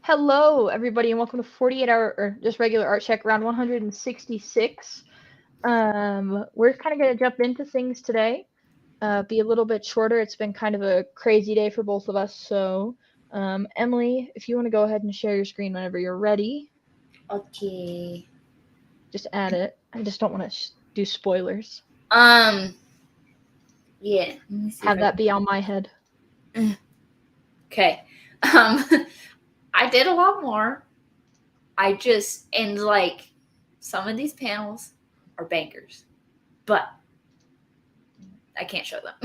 Hello, everybody, and welcome to 48-hour or just regular Artcheck Round 166. We're kind of going to jump into things today. Be a little bit shorter. It's been kind of a crazy day for both of us. So, Emily, if you want to go ahead and share your screen whenever you're ready, Okay. just add it. I just don't want to do spoilers. Yeah. Let me see Have that be on my head. Okay. I did a lot more. Some of these panels are bangers, but I can't show them.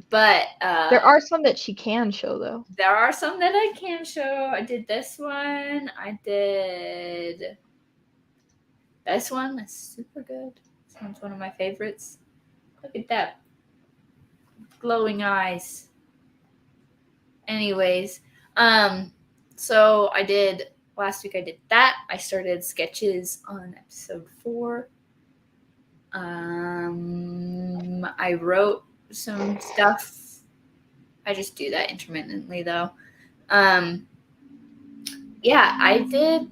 But There are some that she can show, though. there are some that I can show. I did this one. I did this one. That's super good. This one's one of my favorites. Look at that. Glowing eyes. Anyways, so last week I did that. I started sketches on episode 4. I wrote some stuff. I just do that intermittently though. Yeah, I did.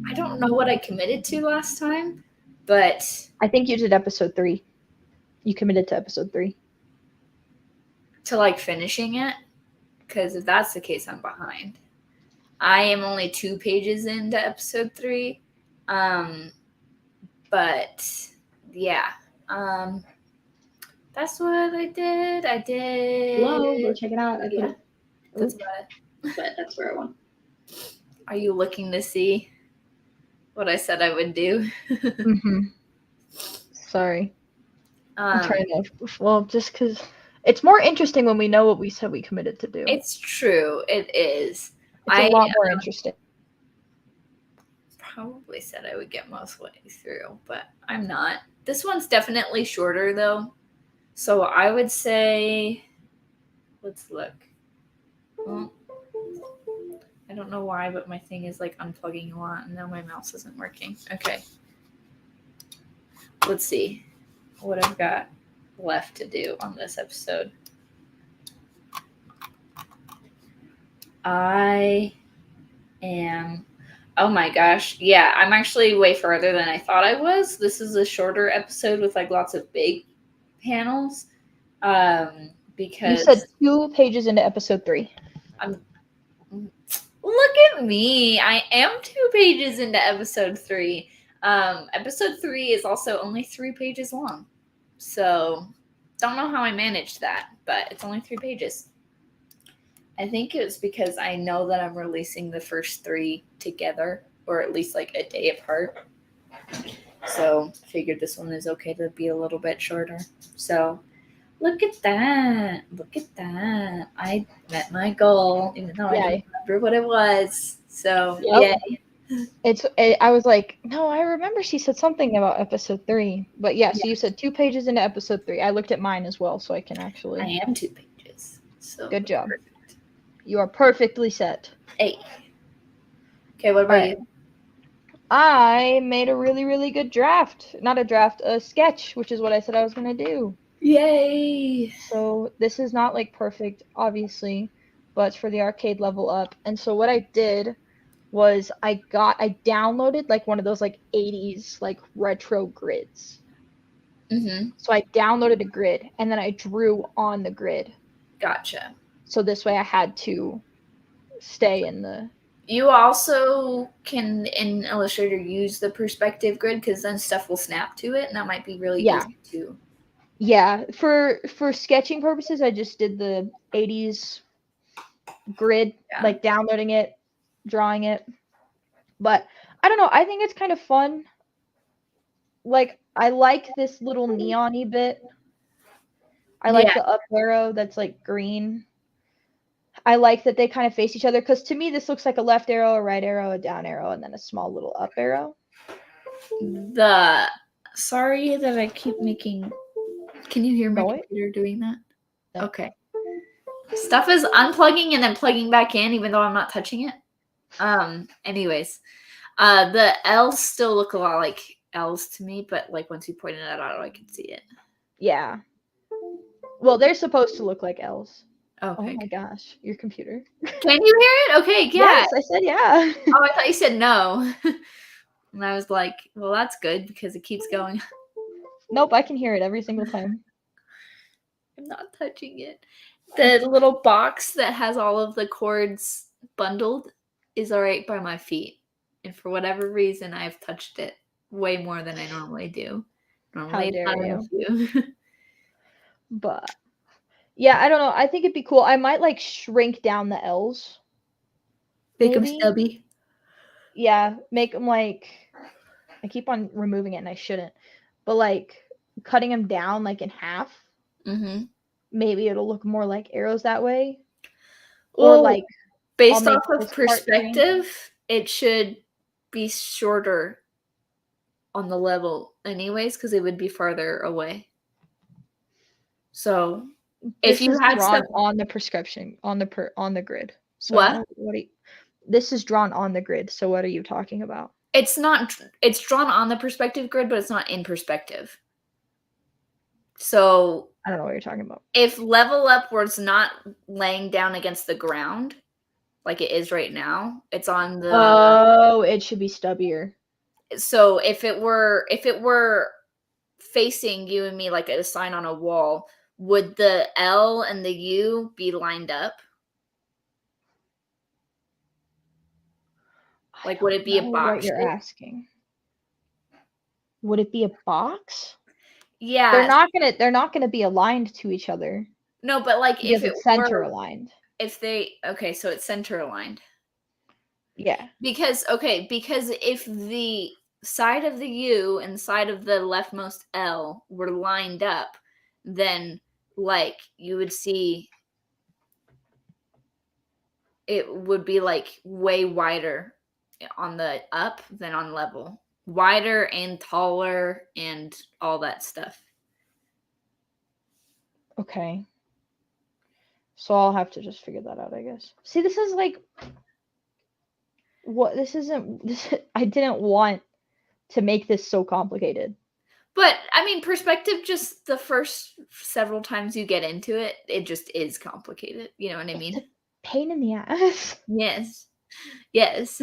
I don't know what I committed to last time, but I think you did episode 3. You committed to episode 3. to finishing it, because if that's the case, I'm behind. I am only 2 pages into episode 3. But yeah. That's what I did. I did. Hello, go check it out. Yeah. That's about it. But that's where I want. Are you looking to see what I said I would do? Sorry. I'm trying to. Well, just because it's more interesting when we know what we said we committed to do. It's true. It is. It's a lot more interesting. Probably said I would get most way through, but I'm not. This one's definitely shorter though. So I would say, let's look. Well, I don't know why, but my thing is unplugging a lot, and now my mouse isn't working. Okay. Let's see what I've got left to do on this episode. I am... Oh my gosh. Yeah, I'm actually way further than I thought I was. This is a shorter episode with lots of big panels. Because you said 2 pages into episode 3. Look at me. I am 2 pages into episode 3. Episode 3 is also only 3 pages long. So don't know how I managed that, but it's only 3 pages. I think it was because I know that I'm releasing the first 3 together, or at least a day apart. So I figured this one is okay to be a little bit shorter. So look at that. Look at that. I met my goal, even though I don't remember what it was. So yay. I was like, no, I remember she said something about episode 3. But yeah, so you said 2 pages into episode 3. I looked at mine as well, so I can actually. I am 2 pages. So good job. Perfect. You are perfectly set. Hey. Okay, what about you? I made a really, really good draft. Not a draft, a sketch, which is what I said I was going to do. Yay! So this is not perfect, obviously, but it's for the arcade level up. And so what I did was I downloaded one of those 80s retro grids. Mm-hmm. So I downloaded a grid and then I drew on the grid. Gotcha. So this way I had to stay in the... You also can, in Illustrator, use the perspective grid because then stuff will snap to it, and that might be really easy too. Yeah, for sketching purposes, I just did the 80s grid, downloading it, drawing it. But I don't know, I think it's kind of fun. I like this little neon-y bit. I like the up arrow that's green. I like that they kind of face each other, because to me this looks like a left arrow, a right arrow, a down arrow, and then a small little up arrow. Sorry that I keep making... Can you hear my computer doing that? No. Okay. Stuff is unplugging and then plugging back in, even though I'm not touching it. Anyways, the L's still look a lot like L's to me, but once you pointed that out, I can see it. Yeah. Well, they're supposed to look like L's. Okay. Oh my gosh, your computer. Can you hear it? Okay, yeah. Yes, I said yeah. Oh, I thought you said no. And I was like, well, that's good because it keeps going. Nope, I can hear it every single time. I'm not touching it. The little box that has all of the cords bundled is all right by my feet. And for whatever reason, I've touched it way more than I normally do. Normally, it's not an issue. But yeah, I don't know. I think it'd be cool. I might like shrink down the L's. Make them Maybe. stubby. Yeah, make them like. I keep on removing it, and I shouldn't. But like cutting them down like in half. Mm-hmm. Maybe it'll look more like arrows that way. Well, Or like based make off of this part green. perspective, it should be shorter on the level anyways because it would be farther away. So if This you is had drawn stuff on the prescription on the grid. So What? This is drawn on the grid. So what are you talking about? It's not. It's drawn on the perspective grid, but it's not in perspective. So I don't know what you're talking about. if level up was not laying down against the ground like it is right now, it's on the. Oh, it should be stubbier. So if it were facing you and me like a sign on a wall, would the L and the U be lined up? Like, would it be a box? What you're asking? Would it be a box? Yeah. They're not gonna be aligned to each other. No, but like if it's it center were, aligned. If they okay, so it's center aligned. Yeah. Because if the side of the U and side of the leftmost L were lined up, then like you would see it would be like way wider on the up than on level. Wider and taller and all that stuff. Okay. So I'll have to just figure that out, I guess. See, this is like what this isn't this I didn't want to make this so complicated. But I mean, perspective, just the first several times you get into it, it just is complicated. You know what I mean? It's a pain in the ass. Yes. Yes.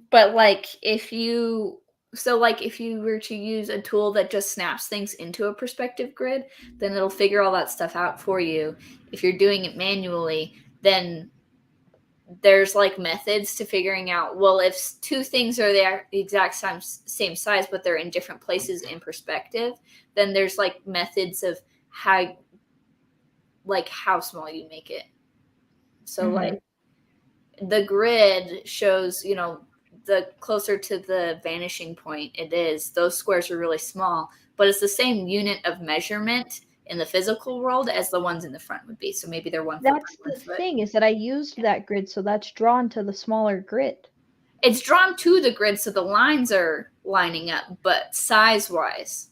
But like if you were to use a tool that just snaps things into a perspective grid, then it'll figure all that stuff out for you. If you're doing it manually, then there's like methods to figuring out, well, if two things are the exact same size but they're in different places in perspective, then there's like methods of how small you make it. So like the grid shows, the closer to the vanishing point it is, those squares are really small, but it's the same unit of measurement in the physical world as the ones in the front would be. So maybe they're 1 foot. That's the thing, is that I used that grid, so that's drawn to the smaller grid. It's drawn to the grid, so the lines are lining up, but size-wise.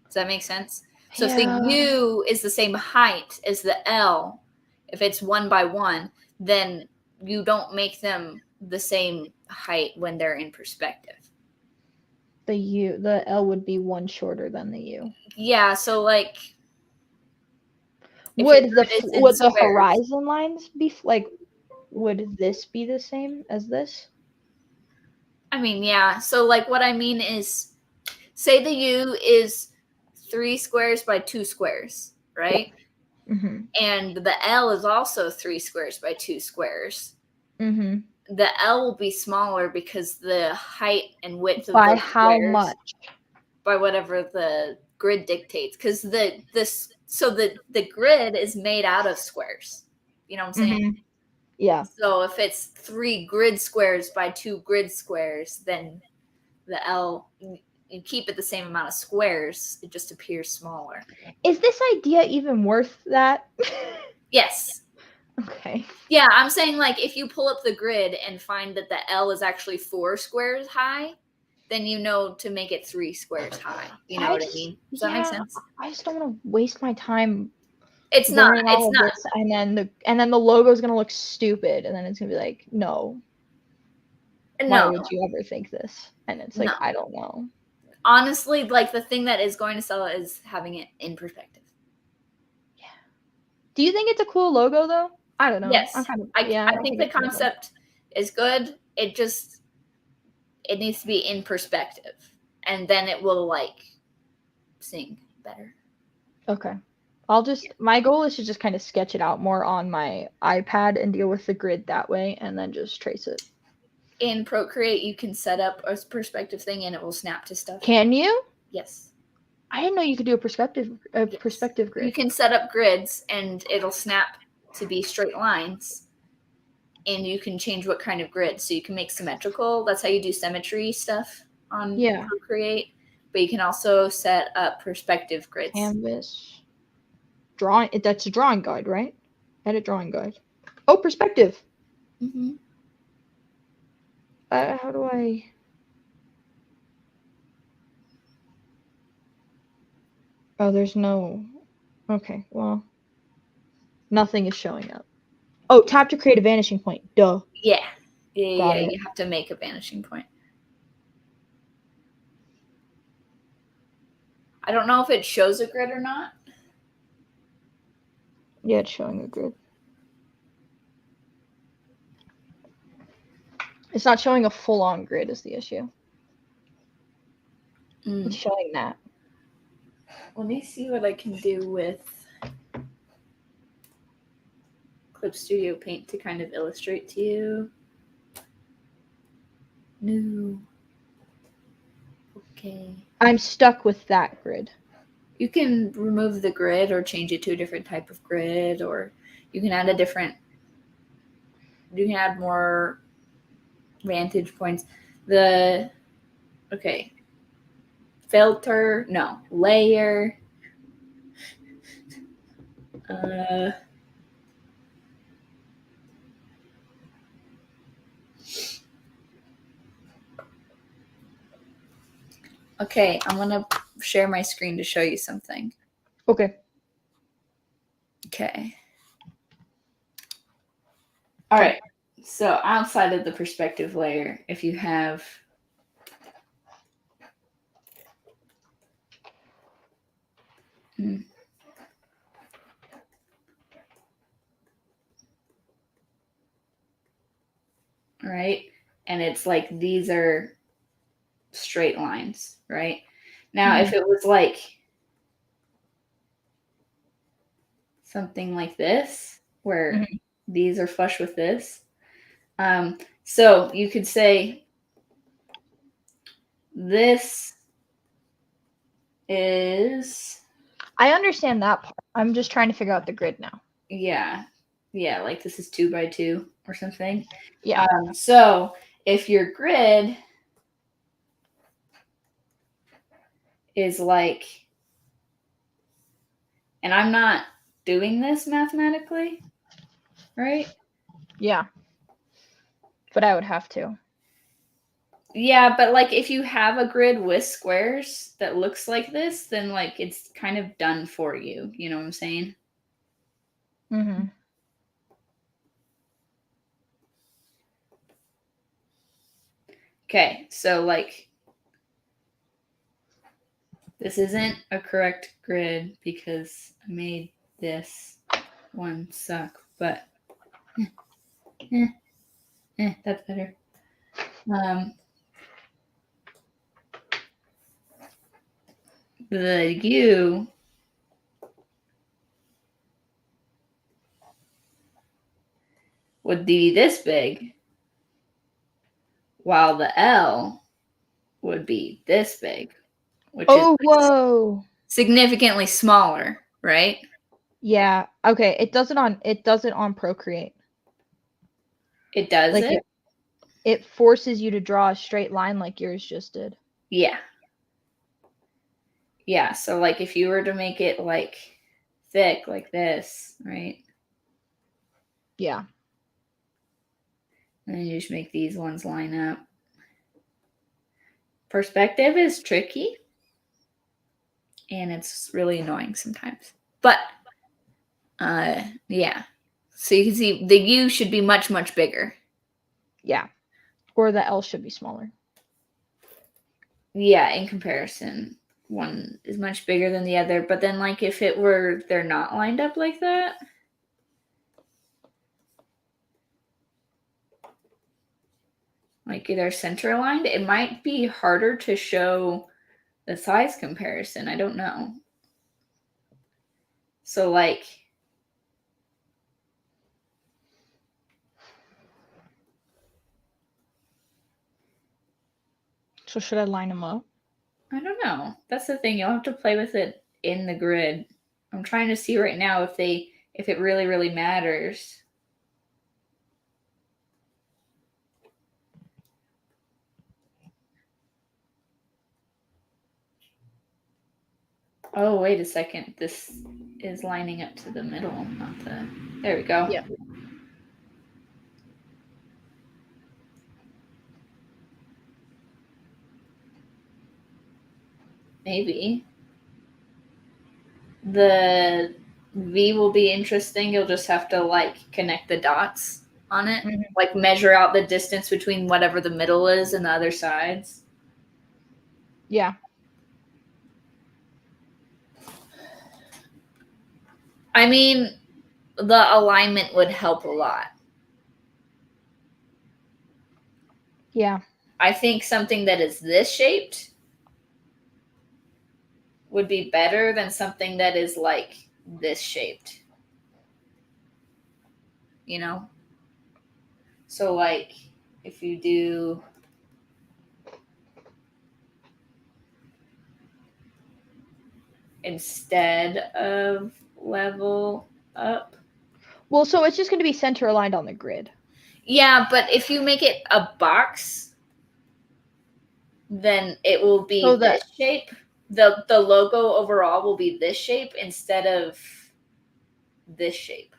Does that make sense? So if the U is the same height as the L, if it's 1 by 1, then you don't make them the same height when they're in perspective. The L would be one shorter than the U. Yeah, so like would the horizon lines be like, would this be the same as this? I mean, yeah. So like what I mean is, say the U is 3 squares by 2 squares, right? Yeah. Mm-hmm. And the L is also 3 squares by 2 squares. Mm-hmm. The L will be smaller because the height and width of by those how squares, much? By whatever the grid dictates. Because the grid is made out of squares. You know what I'm saying? Mm-hmm. Yeah. So if it's 3 grid squares by 2 grid squares, then the L, you keep it the same amount of squares, it just appears smaller. Is this idea even worth that? Yes. Okay. Yeah, I'm saying like if you pull up the grid and find that the L is actually 4 squares high, then you know to make it 3 squares high. You know what I mean? Does that make sense? I just don't want to waste my time. It's not. It's not. This, and then the logo is gonna look stupid, and then it's gonna be like, no. Why would you ever think this? And it's like, I don't know. Honestly, like the thing that is going to sell it is having it in perspective. Do you think it's a cool logo though? I don't know. Yes. I'm kind of, I think the concept is good. It needs to be in perspective, and then it will like sing better. Okay. My goal is to just kind of sketch it out more on my iPad and deal with the grid that way and then just trace it. In Procreate, you can set up a perspective thing and it will snap to stuff. Can you? Yes. I didn't know you could do a perspective grid. You can set up grids and it'll snap to be straight lines. And you can change what kind of grid. So you can make symmetrical. That's how you do symmetry stuff on Procreate. But you can also set up perspective grids. Canvas. Drawing. That's a drawing guide, right? Edit drawing guide. Oh, perspective. Mm-hmm. How do I... Oh, there's no... Okay, well... Nothing is showing up. Oh, tap to create a vanishing point. Duh. Yeah. You have to make a vanishing point. I don't know if it shows a grid or not. Yeah, it's showing a grid. It's not showing a full-on grid is the issue. It's showing that. Let me see what I can do with Clip Studio Paint to kind of illustrate to you. No. Okay. I'm stuck with that grid. You can remove the grid or change it to a different type of grid, or you can add you can add more vantage points. Filter, no, layer. Okay, I'm going to share my screen to show you something. Okay. Okay. All right. So outside of the perspective layer, if you have right? And it's like these are straight lines, right? Now, if it was like something like this, where these are flush with this, so you could say this is... I understand that part. I'm just trying to figure out the grid now. Yeah, like this is 2 by 2 or something. Yeah. So if your grid is like, and I'm not doing this mathematically, right? Yeah. But I would have to. Yeah, but like if you have a grid with squares that looks like this, then like it's kind of done for you. You know what I'm saying? Mm-hmm. Okay, so like this isn't a correct grid because I made this one suck, but that's better. The U would be this big, while the L would be this big, which is whoa, significantly smaller, right? Yeah. Okay. It does it on Procreate. It does like it forces you to draw a straight line like yours just did. Yeah. Yeah. So like if you were to make it like thick like this, right? Yeah. And then you just make these ones line up. Perspective is tricky. And it's really annoying sometimes. But yeah. So you can see the U should be much, much bigger. Yeah. Or the L should be smaller. Yeah, in comparison. One is much bigger than the other. But then like if they're not lined up like that. like they're center aligned. It might be harder to show the size comparison. I don't know. So like, So should I line them up? I don't know. That's the thing. You'll have to play with it in the grid. I'm trying to see right now if it really, really matters. Oh, wait a second. This is lining up to the middle, not the... There we go. Yeah. Maybe. The V will be interesting. You'll just have to, like, connect the dots on it. Mhm. Like, measure out the distance between whatever the middle is and the other sides. Yeah. I mean, the alignment would help a lot. Yeah. I think something that is this shaped would be better than something that is like this shaped. You know? So like if you do instead of level up. Well, so it's just going to be center aligned on the grid. Yeah, but if you make it a box, then it will be this shape. The logo overall will be this shape instead of this shape.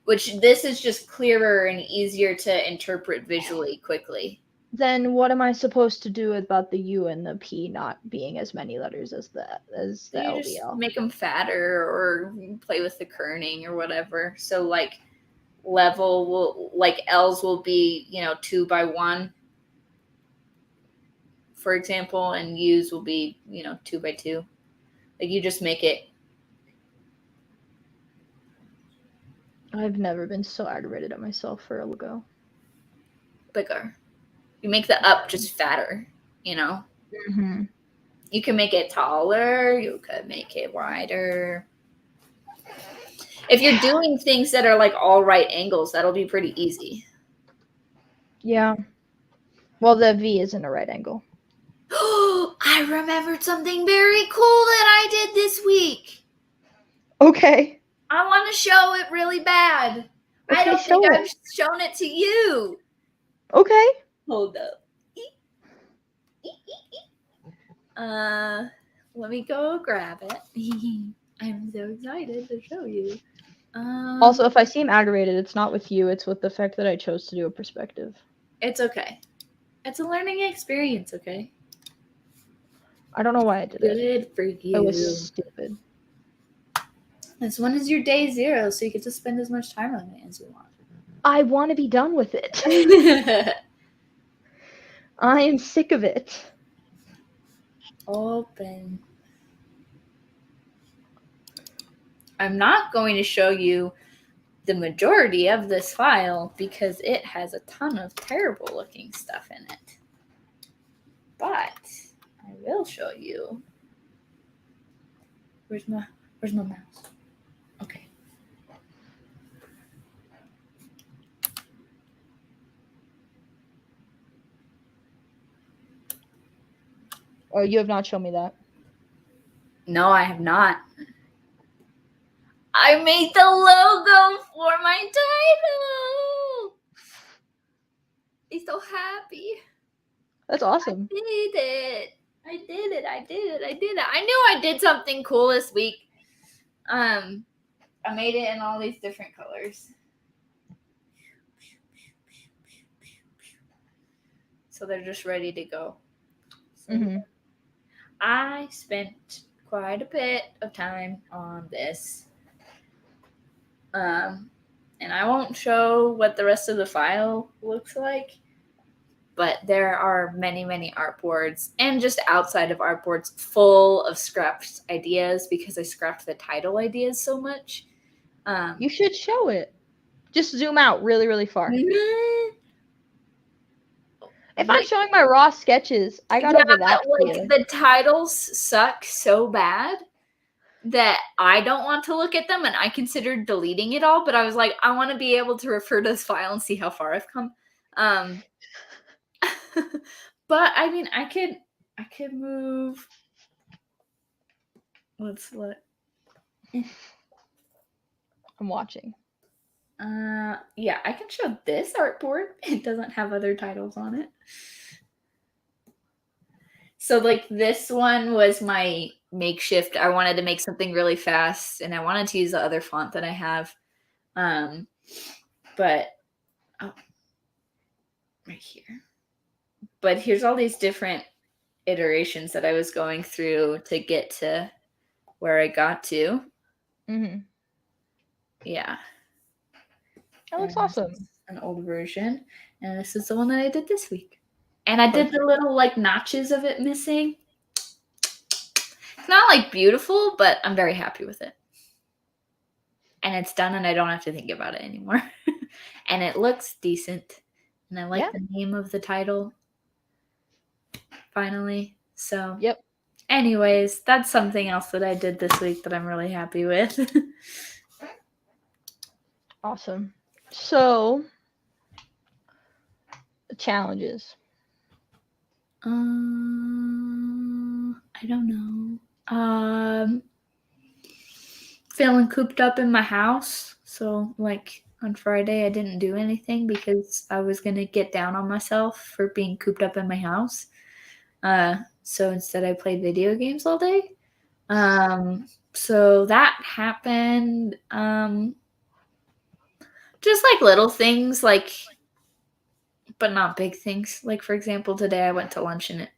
Which this is just clearer and easier to interpret visually quickly. Then what am I supposed to do about the U and the P not being as many letters as the So you LDL? just make them fatter or play with the kerning or whatever. So like level will, like L's will be, 2 by 1, for example, and U's will be, 2 by 2. Like you just make it. I've never been so aggravated at myself for a logo. Bigger. You make the up just fatter, Mm-hmm. You can make it taller. You could make it wider. If you're doing things that are like all right angles, that'll be pretty easy. Yeah. Well, the V is in a right angle. I remembered something very cool that I did this week. Okay. I want to show it really bad. Okay, I don't think I've shown it to you. Okay. Hold up. Let me go grab it. I'm so excited to show you. Also, if I seem aggravated, it's not with you. It's with the fact that I chose to do a perspective. It's okay. It's a learning experience, okay? I don't know why I did it. Good for you. It was stupid. This one is your day 0, so you get to spend as much time on it as you want. I want to be done with it. I am sick of it. Open. I'm not going to show you the majority of this file because it has a ton of terrible looking stuff in it. But I will show you. Where's my mouse? Okay. Oh, you have not shown me that. No, I have not. I made the logo for my title. I'm so happy. That's awesome. I did it. I knew I did something cool this week. I made it in all these different colors. So they're just ready to go. So I spent quite a bit of time on this. And I won't show what the rest of the file looks like, but there are many, many artboards and just outside of artboards full of scrapped ideas because I scrapped the title ideas so much. You should show it. Just zoom out really, really far. If I'm showing my raw sketches, I got over that. Like the titles suck so bad that I don't want to look at them, and I considered deleting it all, but I was like, I want to be able to refer to this file and see how far I've come. But I mean, I could move. Let's look. I'm watching. Yeah, I can show this artboard. It doesn't have other titles on it. So like this one was my makeshift. I wanted to make something really fast, and I wanted to use the other font that I have. But right here. But here's all these different iterations that I was going through to get to where I got to. Mm-hmm. Yeah. That looks awesome. An old version. And this is the one that I did this week. And I did the little like notches of it missing. It's not like beautiful, but I'm very happy with it. And it's done, and I don't have to think about it anymore. And it looks decent. And I like the name of the title. Finally. So yep. Anyways, that's something else that I did this week that I'm really happy with. Awesome. So the challenges. I don't know. Feeling cooped up in my house. So like on Friday I didn't do anything because I was gonna get down on myself for being cooped up in my house. So instead I played video games all day. So that happened. Just like little things, like, but not big things. Like for example, today I went to lunch and it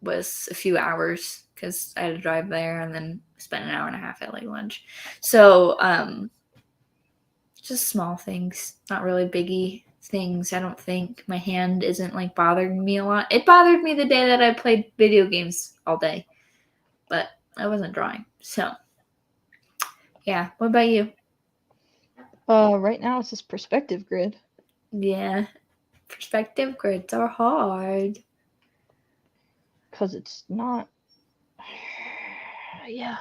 was a few hours because I had to drive there and then spent an hour and a half at like lunch. So just small things, not really biggie things. I don't think my hand isn't like bothering me a lot. It bothered me the day that I played video games all day, but I wasn't drawing. So yeah. What about you? Right now it's this perspective grid. Yeah. Perspective grids are hard. Because it's not. Yeah.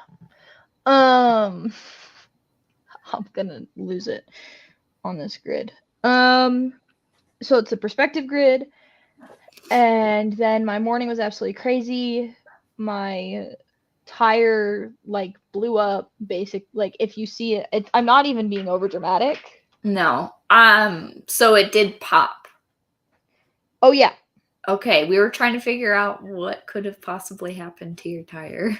I'm gonna lose it on this grid. So it's a perspective grid, and then my morning was absolutely crazy. My tire like blew up. Like if you see it, I'm not even being over dramatic. No. So it did pop. Oh yeah. Okay, we were trying to figure out what could have possibly happened to your tire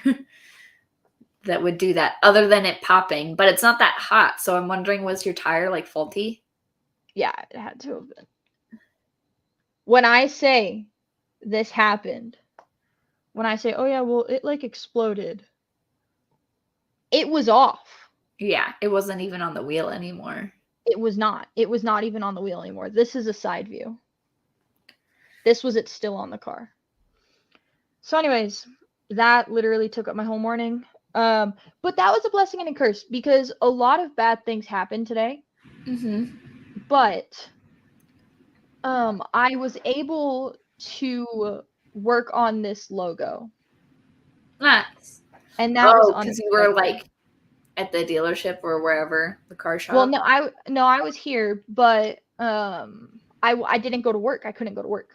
that would do that, other than it popping. But it's not that hot, so I'm wondering, was your tire like faulty? Yeah, it had to have been. When I say this happened, when I say, oh yeah, well, it like exploded, it was off. Yeah, it wasn't even on the wheel anymore. It was not. It was not even on the wheel anymore. This is a side view. This was it still on the car. So anyways, that literally took up my whole morning. But that was a blessing and a curse because a lot of bad things happened today. Mm-hmm. But I was able to work on this logo. Nice. And that was because you were like at the dealership or wherever, the car shop. Well, no, I was here, but I didn't go to work. I couldn't go to work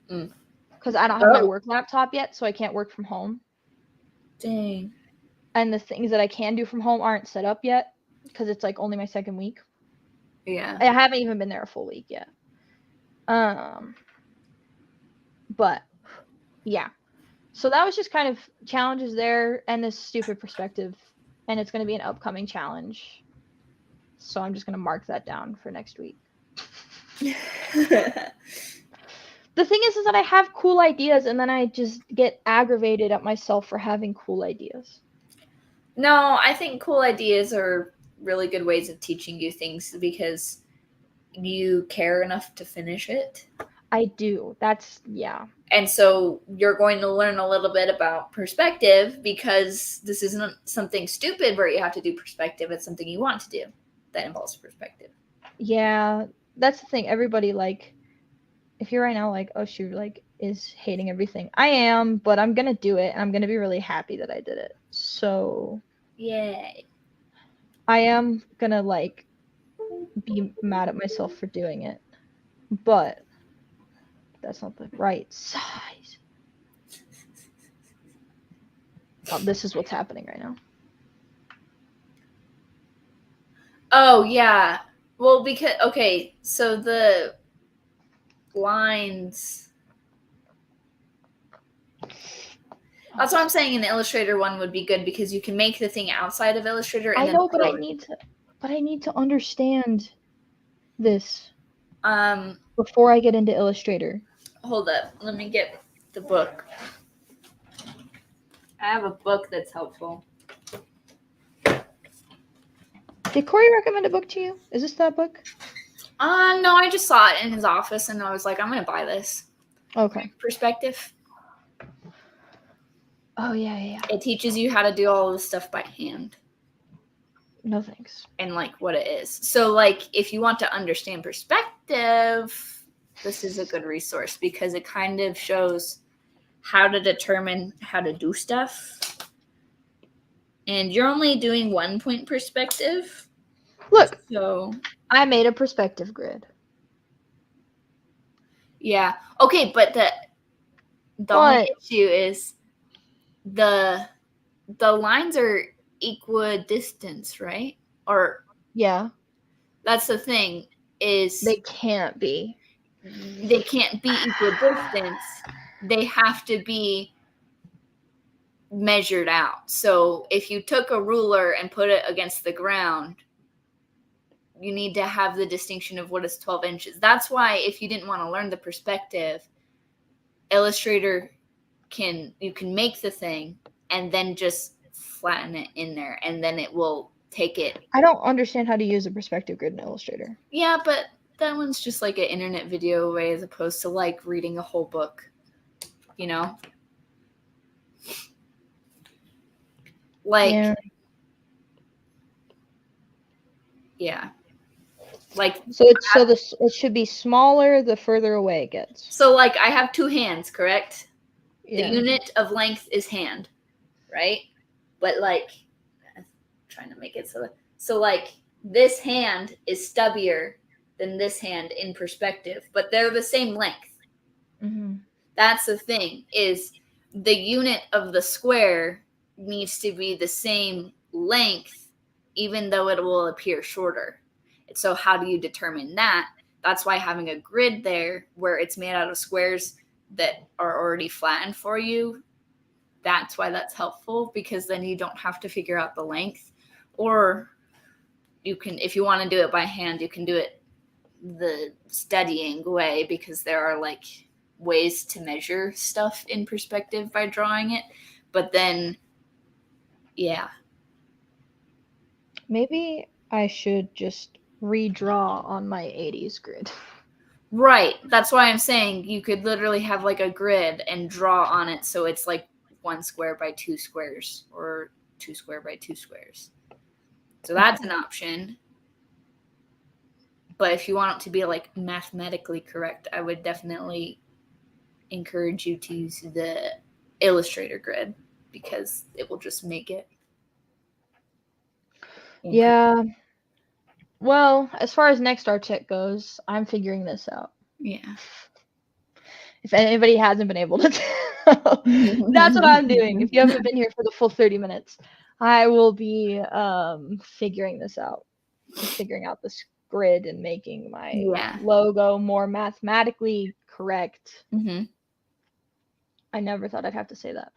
because I don't have my work laptop yet, so I can't work from home. Dang. And the things that I can do from home aren't set up yet because it's like only my second week. Yeah. I haven't even been there a full week yet. But yeah. So that was just kind of challenges there and this stupid perspective, and it's going to be an upcoming challenge. So I'm just going to mark that down for next week. The thing is that I have cool ideas and then I just get aggravated at myself for having cool ideas. No, I think cool ideas are really good ways of teaching you things because you care enough to finish it. I do. Yeah. And so you're going to learn a little bit about perspective because this isn't something stupid where you have to do perspective. It's something you want to do that involves perspective. Yeah, that's the thing. Everybody, like, if you're right now like, oh, she like is hating everything, I am, but I'm gonna do it, and I'm gonna be really happy that I did it. So Yay. I am gonna like be mad at myself for doing it, but that's not the right size. Oh, this is what's happening right now. Oh, yeah. Well, because, okay, so the lines... That's what I'm saying in the Illustrator one would be good because you can make the thing outside of Illustrator and I then know, but I need to understand this before I get into Illustrator. Hold up. Let me get the book. I have a book that's helpful. Did Corey recommend a book to you? Is this that book? No, I just saw it in his office and I was like, I'm gonna buy this. Okay. Perspective. Oh yeah. It teaches you how to do all this stuff by hand. No thanks. And like what it is. So like if you want to understand perspective, this is a good resource because it kind of shows how to determine how to do stuff. And you're only doing 1 point perspective. Look, so I made a perspective grid. Yeah. Okay, but the only issue is the lines are equidistant, right? Or yeah. That's the thing is they can't be. They can't be equidistant. They have to be measured out. So if you took a ruler and put it against the ground, you need to have the distinction of what is 12 inches. That's why if you didn't want to learn the perspective, Illustrator you can make the thing and then just flatten it in there and then it will take it. I don't understand how to use a perspective grid in Illustrator. Yeah, but that one's just like an internet video way as opposed to like reading a whole book, you know? Like, yeah. Like, so it should be smaller the further away it gets. So like I have 2 hands, correct? Yeah. The unit of length is hand, right? But like, I'm trying to make it so like this hand is stubbier than this hand in perspective, but they're the same length. Mm-hmm. That's the thing, is the unit of the square needs to be the same length, even though it will appear shorter. And so how do you determine that? That's why having a grid there where it's made out of squares that are already flattened for you, that's why that's helpful, because then you don't have to figure out the length. Or you can, if you want to do it by hand, you can do it the studying way, because there are like ways to measure stuff in perspective by drawing it. But then, yeah. Maybe I should just redraw on my 80s grid. Right. That's why I'm saying you could literally have like a grid and draw on it so it's like 1 square by 2 squares or 2 square by 2 squares. So that's an option. But if you want it to be like mathematically correct, I would definitely encourage you to use the Illustrator grid because it will just make it. Yeah. Well, as far as next Artcheck goes, I'm figuring this out. Yeah. If anybody hasn't been able to tell, that's what I'm doing. If you haven't been here for the full 30 minutes, I will be figuring this out. Figuring out this grid and making my logo more mathematically correct. Mm-hmm. I never thought I'd have to say that.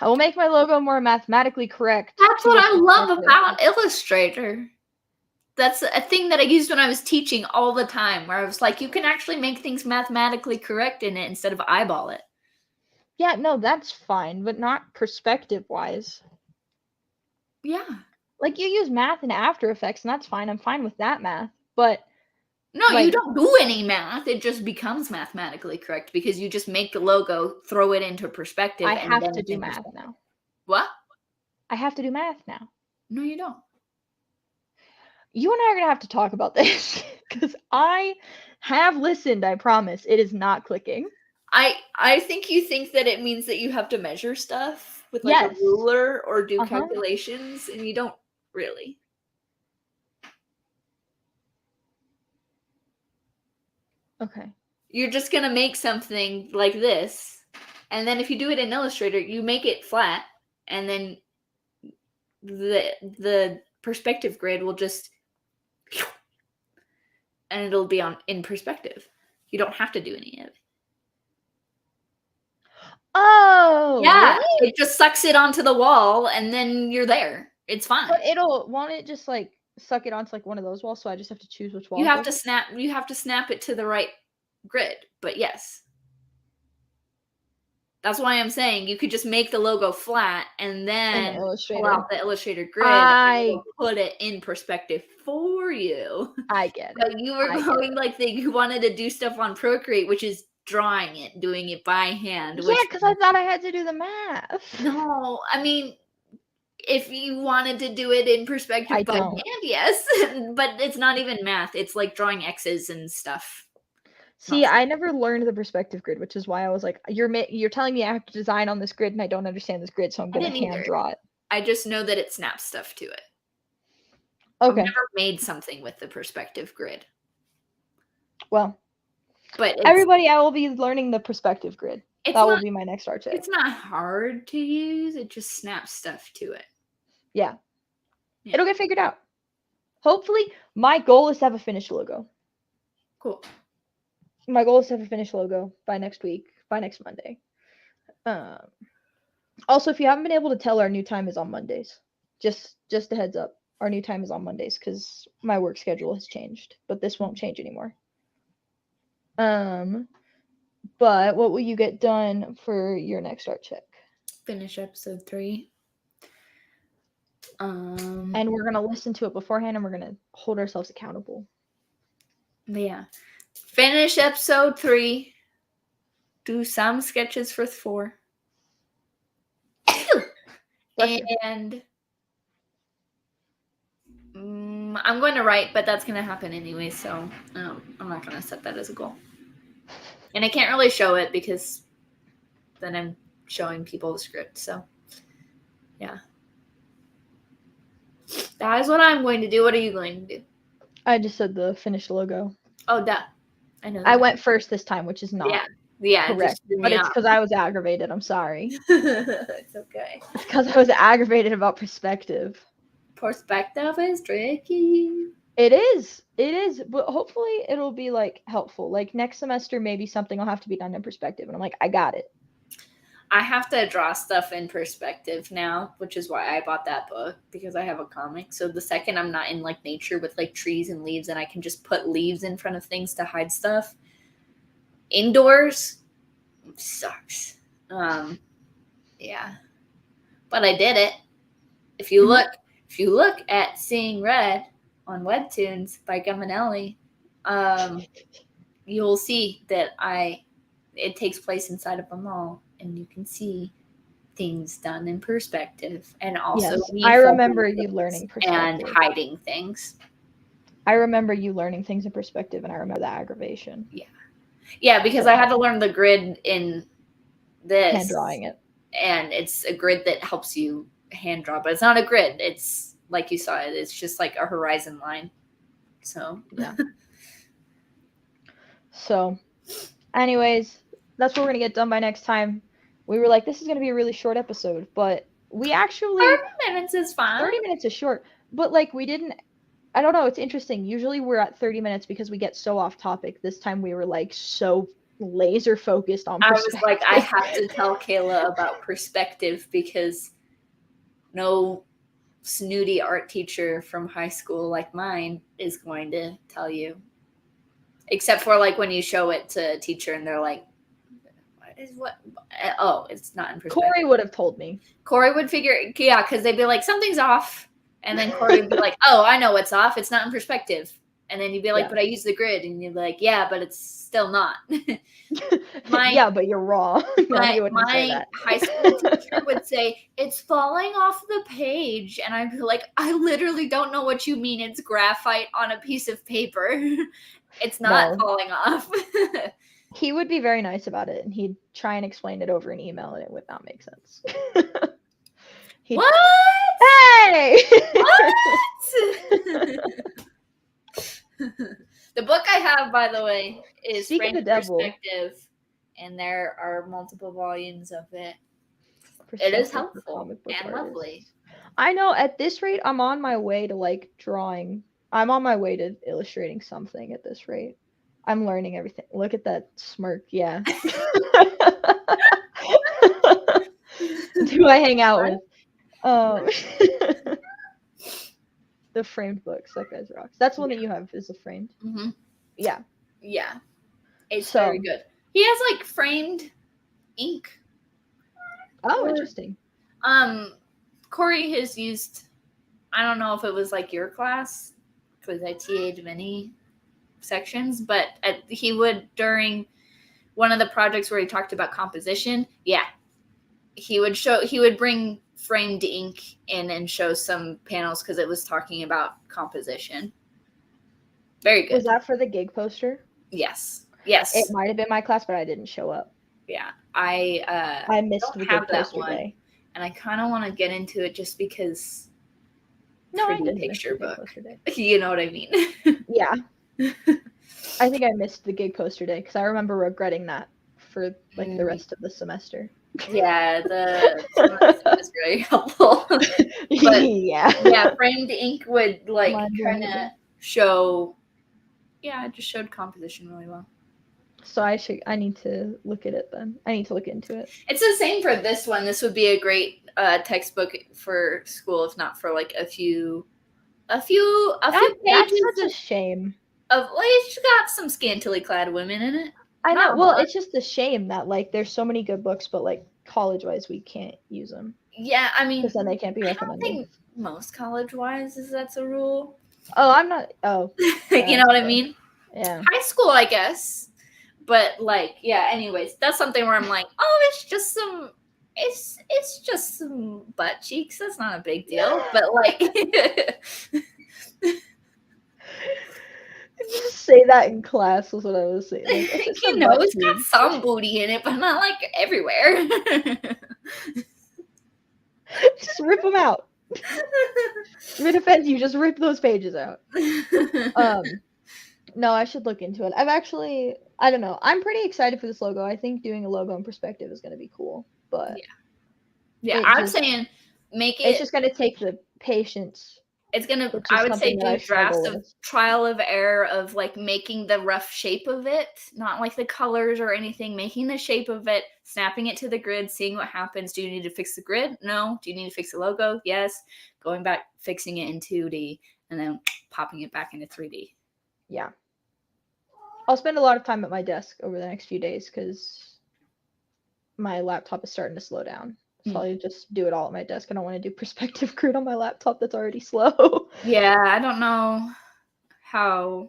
I will make my logo more mathematically correct. That's what I love about Illustrator. That's a thing that I used when I was teaching all the time, where I was like, you can actually make things mathematically correct in it instead of eyeball it. Yeah, no, that's fine, but not perspective-wise. Yeah. Like, you use math in After Effects, and that's fine. I'm fine with that math. But no, like, you don't do any math. It just becomes mathematically correct because you just make the logo, throw it into perspective. I have to do math now. What? I have to do math now. No, you don't. You and I are going to have to talk about this because I have listened, I promise. It is not clicking. I think you think that it means that you have to measure stuff with like Yes. a ruler or do Uh-huh. calculations, and you don't really. Okay. You're just gonna make something like this, and then if you do it in Illustrator, you make it flat, and then the perspective grid will just, and it'll be in perspective. You don't have to do any of it. Oh, Yeah, really? it just sucks it onto the wall, and then you're there. It's fine. But won't it just like suck it onto like one of those walls? So I just have to choose which wall. You have to snap it to the right grid. But yes, that's why I'm saying you could just make the logo flat and then pull out the Illustrator grid and put it in perspective for you. I get it. But you were going like you wanted to do stuff on Procreate, which is drawing it, doing it by hand. Yeah, because I thought I had to do the math. No, I mean, if you wanted to do it in perspective by hand, yes, but it's not even math. It's like drawing X's and stuff. See, I never learned the perspective grid, which is why I was like, you're telling me I have to design on this grid and I don't understand this grid, so I'm going to hand draw it. I just know that it snaps stuff to it. Okay. I've never made something with the perspective grid. Well, but everybody, I will be learning the perspective grid. That will be my next art check. It's not hard to use. It just snaps stuff to it. Yeah. It'll get figured out. Hopefully, my goal is to have a finished logo. Cool. My goal is to have a finished logo by next week, by next Monday. Also, if you haven't been able to tell, our new time is on Mondays. Just a heads up. Our new time is on Mondays because my work schedule has changed, but this won't change anymore. But what will you get done for your next art check? Finish episode 3. And we're gonna listen to it beforehand, and we're gonna hold ourselves accountable. Yeah. Finish episode 3. Do some sketches for 4. And I'm going to write, but that's going to happen anyway, so I'm not going to set that as a goal. And I can't really show it because then I'm showing people the script, so yeah. That is what I'm going to do. What are you going to do? I just said the finished logo. Oh, duh. I know that. I went first this time, which is not correct. But it's because I was aggravated. I'm sorry. It's okay. It's because I was aggravated about perspective. Perspective is tricky. It is. But hopefully it'll be like helpful. Like next semester, maybe something will have to be done in perspective. And I'm like, I got it. I have to draw stuff in perspective now, which is why I bought that book, because I have a comic. So the second I'm not in like nature with like trees and leaves and I can just put leaves in front of things to hide stuff indoors, it sucks. Yeah. But I did it. If you look at Seeing Red on Webtoons by Gaminelli, you'll see that it takes place inside of a mall. And you can see things done in perspective, and also I remember you learning perspective and hiding things. I remember you learning things in perspective, and I remember the aggravation. Yeah, because I had to learn the grid in this hand drawing it, and it's a grid that helps you hand draw, but it's not a grid. It's like you saw it. It's just like a horizon line. So yeah. So, anyways. That's what we're going to get done by next time. We were like, this is going to be a really short episode, but we actually... 30 minutes is fine. 30 minutes is short, but like we didn't... I don't know, it's interesting. Usually we're at 30 minutes because we get so off topic. This time we were like so laser focused on perspective. I was like, I have to tell Kayla about perspective because no snooty art teacher from high school like mine is going to tell you. Except for like when you show it to a teacher and they're like, it's not in perspective. Corey would have told me. Corey would figure, because they'd be like, something's off. And then Corey would be like, oh, I know what's off. It's not in perspective. And then you'd be like, Yeah. but I use the grid. And you're like, yeah, but it's still not. Yeah, but you're wrong. My high school teacher would say, it's falling off the page. And I'd be like, I literally don't know what you mean. It's graphite on a piece of paper. It's not falling off. He would be very nice about it, and he'd try and explain it over an email, and it would not make sense. What? Hey! What? The book I have, by the way, is Framed Perspective, and there are multiple volumes of it. It is helpful and lovely. I know, at this rate, I'm on my way to, like, drawing. I'm on my way to illustrating something at this rate. I'm learning everything. Look at that smirk. Yeah. Who I hang out with. The framed books. That guy's rocks. That's one that you have, is a framed. Mm-hmm. Yeah. Yeah. It's very good. He has, like, framed ink. Oh, interesting. Corey has used, I don't know if it was like your class, because I TA'd many sections, but he would, during one of the projects where he talked about composition, he would bring framed ink in and show some panels because it was talking about composition. Very good. Was that for the gig poster? Yes. It might have been my class, but I didn't show up. Yeah, I missed the gig poster day. And I kind of want to get into it just because. No, I didn't picture book. You know what I mean? Yeah. I think I missed the gig poster day because I remember regretting that for like the rest of the semester. Yeah, the was very helpful. But, yeah, framed ink would like kind of show. Yeah, it just showed composition really well. So I need to look at it then. I need to look into it. It's the same for this one. This would be a great textbook for school, if not for like a few pages. That's such a shame. It's got some scantily clad women in it. I know. Well, it's just a shame that like there's so many good books, but like college-wise we can't use them. Yeah, I mean, because then they can't be recommended. I don't think most college-wise that's a rule. Oh, I'm not. Oh, you know what I mean? Yeah. High school, I guess. But like, yeah. Anyways, that's something where I'm like, oh, it's just some butt cheeks. That's not a big deal. But like, just say that in class was what I was saying. Like, it's got some booty in it, but not like everywhere. Just rip them out. If it offends you, just rip those pages out. No, I should look into it. I don't know. I'm pretty excited for this logo. I think doing a logo in perspective is going to be cool. But yeah, I'm saying make it. It's just going to take the patience. It's going to, I would say, do drafts of trial of error of like making the rough shape of it, not like the colors or anything, making the shape of it, snapping it to the grid, seeing what happens. Do you need to fix the grid? No. Do you need to fix the logo? Yes. Going back, fixing it in 2D, and then popping it back into 3D. Yeah. I'll spend a lot of time at my desk over the next few days because my laptop is starting to slow down. So I'll just do it all at my desk. I don't want to do perspective grid on my laptop that's already slow. Yeah, I don't know how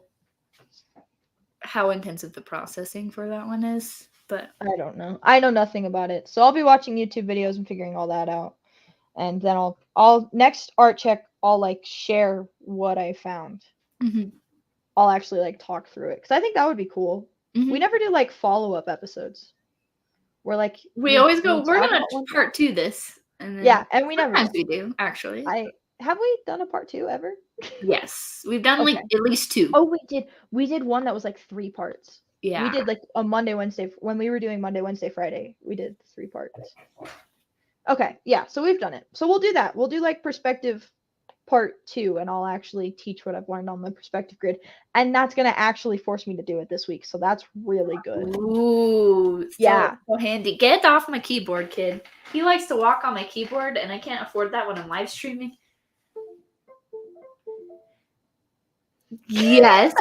intensive the processing for that one is, but I don't know. I know nothing about it. So I'll be watching YouTube videos and figuring all that out. And then I'll next art check, I'll like share what I found. Mm-hmm. I'll actually like talk through it because I think that would be cool. Mm-hmm. We never do like follow-up episodes. We're like we always go. We're gonna part 2 this. And then and we never. Sometimes we do actually. Have we done a part 2 ever? Yes, we've done like at least 2. Oh, we did. We did one that was like 3 parts. Yeah, we did like a Monday, Wednesday when we were doing Monday, Wednesday, Friday. We did 3 parts. Okay, yeah. So we've done it. So we'll do that. We'll do like perspective part 2, and I'll actually teach what I've learned on the perspective grid, and that's gonna actually force me to do it this week. So that's really good. Ooh, yeah, so handy. Get off my keyboard, kid. He likes to walk on my keyboard, and I can't afford that when I'm live streaming. Yes,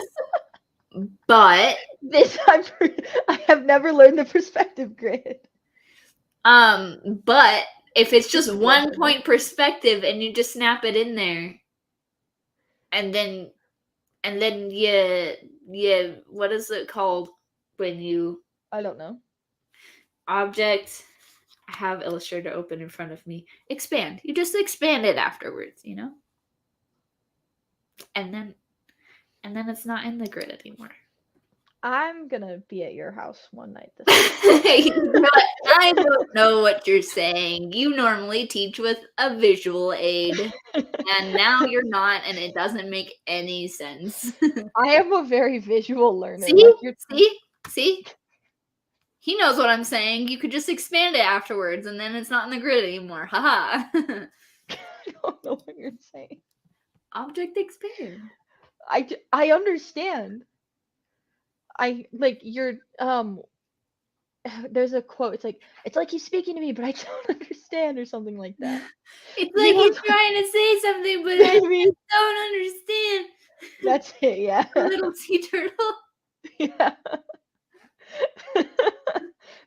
but I have never learned the perspective grid. But if it's just 1 point perspective and you just snap it in there, and then And then you what is it called when you I don't know. object? I have Illustrator open in front of me. Expand. You just expand it afterwards, you know? And then it's not in the grid anymore. I'm gonna be at your house one night this You know what? I don't know what you're saying. You normally teach with a visual aid, and now you're not, and it doesn't make any sense. I am a very visual learner. See? Like See? He knows what I'm saying. You could just expand it afterwards, and then it's not in the grid anymore. Haha. I don't know what you're saying. Object expand. I understand. I like you're there's a quote. It's like he's speaking to me, but I don't understand, or something like that. It's like he's trying to say something, but I don't understand. That's it, yeah. A little sea turtle. Yeah.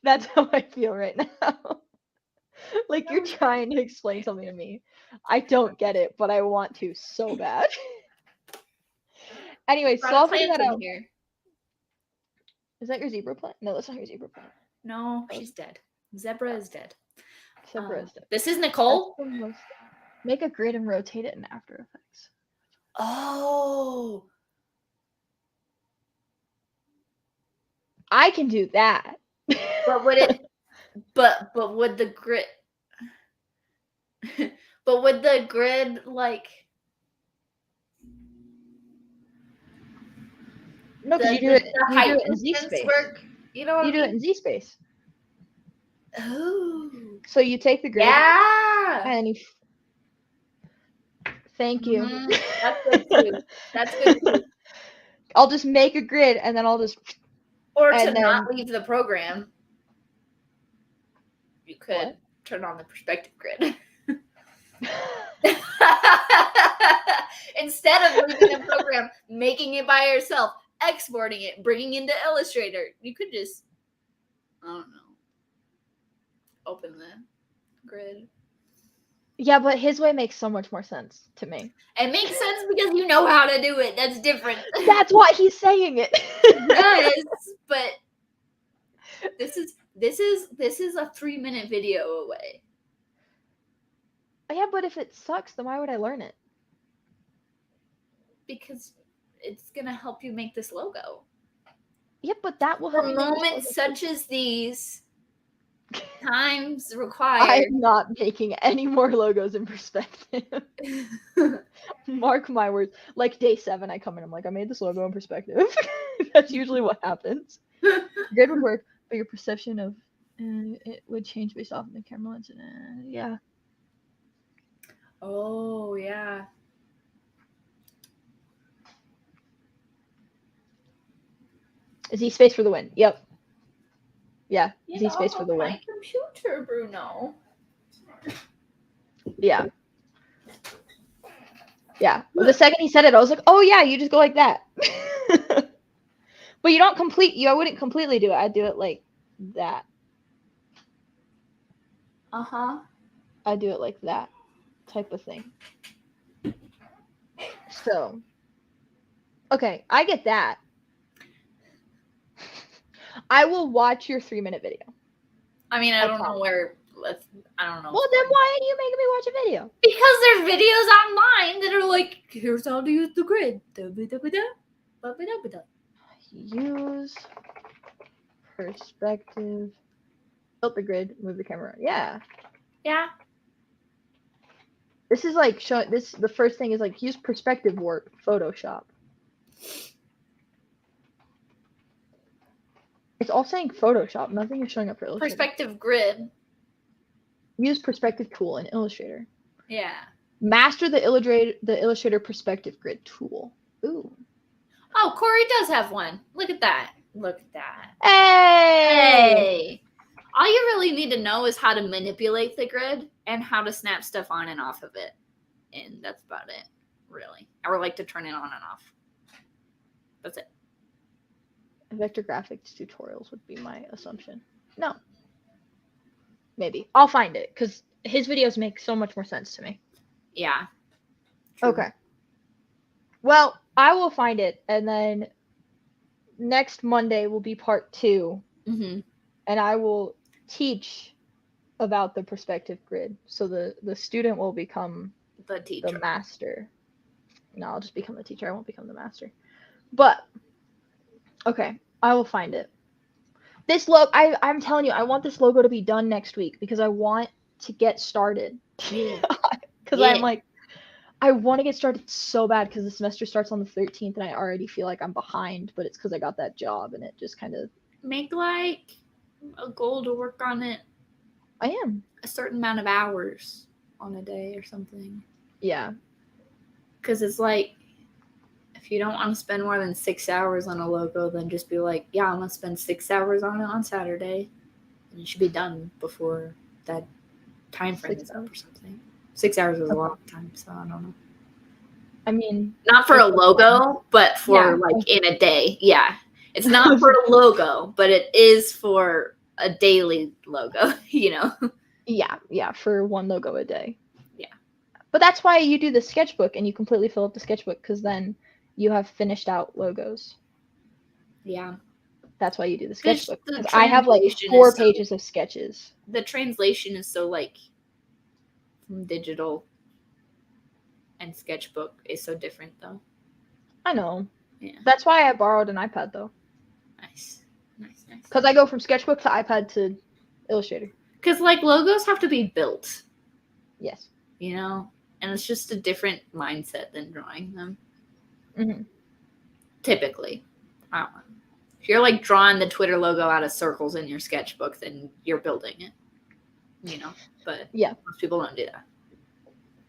That's how I feel right now. Like you're trying to explain something to me. I don't get it, but I want to so bad. Anyway, so I'll figure that out. Here. Is that your zebra plant? No, that's not your zebra plant. No, she's dead. Zebra is dead. Zebra is dead. This is Nicole. Make a grid and rotate it in After Effects. Oh. I can do that. But would it but would the grid but would the grid like no, because you do it in Z space. You know what you do it in Z space. Oh. So you take the grid. Yeah. And you thank you. Mm-hmm. That's good too. That's good too. I'll just make a grid and then I'll just not leave the program. You could turn on the perspective grid. Instead of leaving the program, making it by yourself, exporting it, bringing it into Illustrator, you could just, I don't know, open the grid. Yeah, but his way makes so much more sense to me. It makes sense because you know how to do it. That's different. That's why he's saying it. Yes, but this is a 3-minute video away. Yeah, but if it sucks, then why would I learn it? Because it's gonna help you make this logo. Yeah, but that will help for me moments such as these. Times required. I'm not making any more logos in perspective. Mark my words. Like day 7, I come in, I'm like, I made this logo in perspective. That's usually what happens. Grid would work, but your perception of it would change based off of the camera lens. Yeah. Oh, yeah. Z space for the win. Yep. Yeah, Get Z space for the win. My computer, Bruno. Yeah. Yeah. Well, the second he said it, I was like, oh yeah, you just go like that. But you don't I wouldn't completely do it. I'd do it like that. Uh-huh. I'd do it like that type of thing. So, okay, I get that. I will watch your 3-minute video. I mean, I don't know where. I don't know. Well, then why are you making me watch a video? Because there's videos online that are like, here's how to use the grid. Use perspective. Tilt the grid. Move the camera. Yeah. Yeah. This is like showing this. The first thing is like use perspective warp Photoshop. It's all saying Photoshop. Nothing is showing up for Illustrator. Perspective grid. Use perspective tool in Illustrator. Yeah. Master the Illustrator perspective grid tool. Ooh. Oh, Corey does have one. Look at that. Look at that. Hey! All you really need to know is how to manipulate the grid and how to snap stuff on and off of it. And that's about it, really. Or like to turn it on and off. That's it. Vector graphics tutorials would be my assumption. No. Maybe. I'll find it because his videos make so much more sense to me. Yeah. True. Okay. Well, I will find it, and then next Monday will be part 2, Mm-hmm. and I will teach about the perspective grid. So the student will become The teacher. the master. No, I'll just become the teacher. I won't become the master. But okay, I will find it. This logo, I'm telling you, I want this logo to be done next week because I want to get started. Yeah. Because Yeah. I'm like, I want to get started so bad because the semester starts on the 13th and I already feel like I'm behind, but it's because I got that job and it just kind of. Make like a goal to work on it. I am. A certain amount of hours on a day or something. Yeah. Because it's like, if you don't want to spend more than 6 hours on a logo, then just be like, yeah, I'm going to spend 6 hours on it on Saturday. And it should be done before that time frame is up or something. 6 hours is a long time, so I don't know. I mean, not for a logo, but for like in a day. Yeah. It's not for a logo, but it is for a daily logo, you know? Yeah, for one logo a day. Yeah. But that's why you do the sketchbook and you completely fill up the sketchbook because then you have finished out logos. Yeah. That's why you do the sketchbook. Because The I have like translation 4 is pages of sketches. The translation is so like from digital and sketchbook is so different though. I know. Yeah. That's why I borrowed an iPad though. Nice. Because I go from sketchbook to iPad to Illustrator. Because like logos have to be built. Yes. You know? And it's just a different mindset than drawing them. Mm-hmm. Typically. I don't know. If you're like drawing the Twitter logo out of circles in your sketchbook, then you're building it. You know? But yeah, most people don't do that.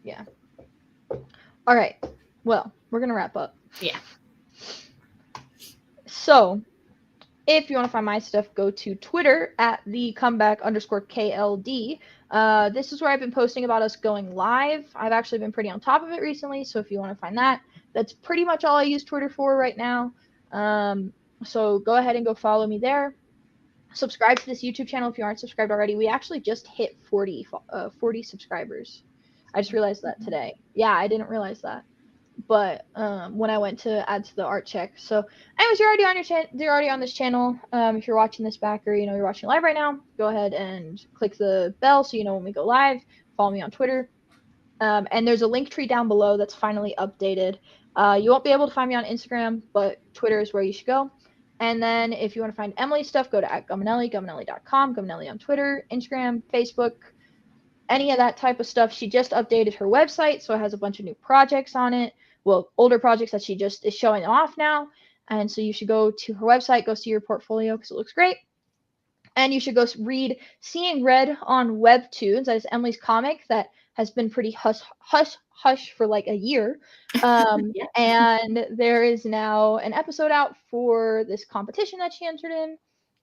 Yeah. All right. Well, we're going to wrap up. Yeah. So, if you want to find my stuff, go to Twitter at @thecomeback_KLD. This is where I've been posting about us going live. I've actually been pretty on top of it recently, so if you want to find that, that's pretty much all I use Twitter for right now. So go ahead and go follow me there. Subscribe to this YouTube channel if you aren't subscribed already. We actually just hit 40 subscribers. I just realized that today. Yeah, I didn't realize that. But when I went to add to the Artcheck. So anyways, you're already on you're already on this channel. If you're watching this back or you're watching live right now, go ahead and click the bell so you know when we go live. Follow me on Twitter. And there's a link tree down below that's finally updated. You won't be able to find me on Instagram, but Twitter is where you should go. And then if you want to find Emily's stuff, go to @Guminelli, Guminelli.com, Guminelli on Twitter, Instagram, Facebook, any of that type of stuff. She just updated her website, so it has a bunch of new projects on it. Well, older projects that she just is showing off now. And so you should go to her website, go see her portfolio because it looks great. And you should go read Seeing Red on Webtoons. That is Emily's comic that has been pretty hush for like a year. Yeah. And there is now an episode out for this competition that she entered in.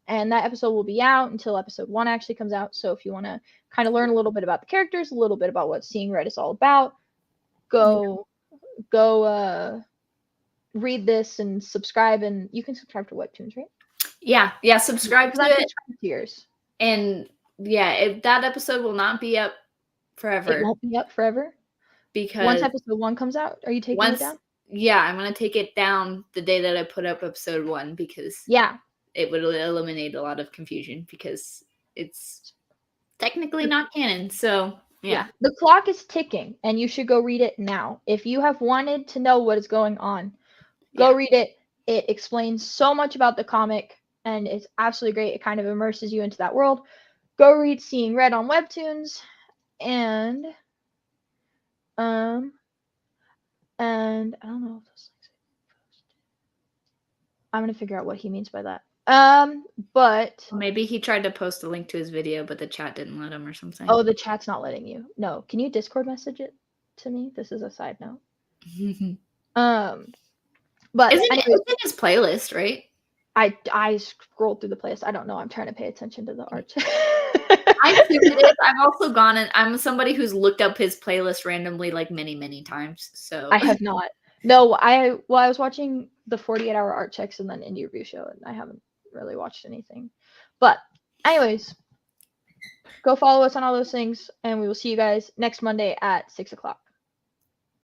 And that episode will be out until episode 1 actually comes out. So if you want to kind of learn a little bit about the characters, a little bit about what Seeing Red is all about, go read this and subscribe. And you can subscribe to Webtoons, right? Yeah, subscribe to it. To yours. And yeah, that episode will not be up forever. It won't be up forever? Because once episode 1 comes out, are you taking it down? Yeah, I'm going to take it down the day that I put up episode 1 because it would eliminate a lot of confusion because it's technically not canon. So, yeah. The clock is ticking and you should go read it now. If you have wanted to know what is going on, go read it. It explains so much about the comic and it's absolutely great. It kind of immerses you into that world. Go read Seeing Red on Webtoons and I don't know if this I'm gonna figure out what he means by that. But maybe he tried to post a link to his video, but the chat didn't let him or something. Oh, the chat's not letting you. No, can you Discord message it to me? This is a side note. But it's in his playlist, right? I scrolled through the playlist. I don't know. I'm trying to pay attention to the art. I've also gone and I'm somebody who's looked up his playlist randomly like many times. So I have not. No, I was watching the 48-hour art checks and then indie review show, and I haven't really watched anything. But anyways, go follow us on all those things, and we will see you guys next Monday at 6 o'clock.